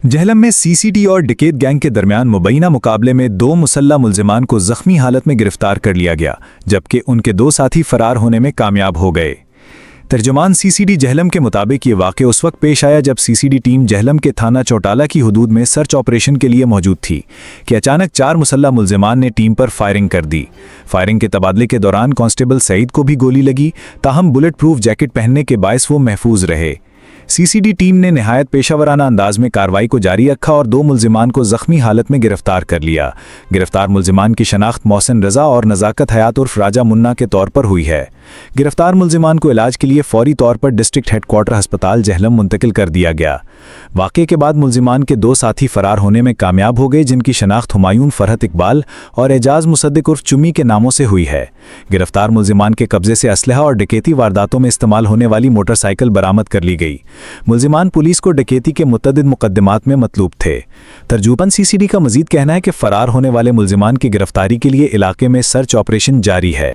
जहलम में सीसीडी और डकैत गैंग के दरमियान मुबैना मुकाबले में 2 मुसल्लह मुल्जिमान को जख्मी हालत में गिरफ्तार कर लिया गया, जबकि उनके 2 साथी फरार होने में कामयाब हो गए। तर्जुमान सीसीडी जहलम के मुताबिक ये वाक़या उस वक्त पेश आया जब सीसीडी टीम जहलम के थाना चौटाला की हुदूद में सर्च ऑपरेशन के लिए मौजूद थी कि अचानक 4 मुसल्लह मुल्जिमान ने टीम पर फायरिंग कर दी। फायरिंग के तबादले के दौरान कांस्टेबल सईद को भी गोली लगी, ताहम बुलेट प्रूफ जैकेट पहनने के बायस वो महफूज रहे। सीसीडी टीम ने निहायत पेशावराना अंदाज में कार्रवाई को जारी रखा और 2 मुल्जिमान को जख्मी हालत में गिरफ्तार कर लिया। गिरफ्तार मुल्जिमान की शनाख्त मोहसिन रजा और नज़ाकत हयात उर्फ राजा मुन्ना के तौर पर हुई है। गिरफ्तार मुल्जिमान को इलाज के लिए फौरी तौर पर डिस्ट्रिक्ट हेडक्वार्टर अस्पताल जहलम मुंतकिल कर दिया गया। वाक़े के बाद मुल्जिमान के 2 साथी फरार होने में कामयाब हो गए, जिनकी शनाख्त हुमायून फरहत इकबाल और एजाज मुसद्दिक उर्फ चुम्मी के नामों से हुई है। गिरफ्तार मुल्जिमान के कब्जे से असलहा और डकैती वारदातों में इस्तेमाल होने वाली मोटरसाइकिल बरामद कर ली गई। मुल्जिमान पुलिस को डकैती के मुतअद्दिद मुकद्दमात में मतलूब थे। तर्जुमान सीसीडी का मजीद कहना है कि फरार होने वाले मुल्जिमान की गिरफ्तारी के लिए इलाके में सर्च ऑपरेशन जारी है।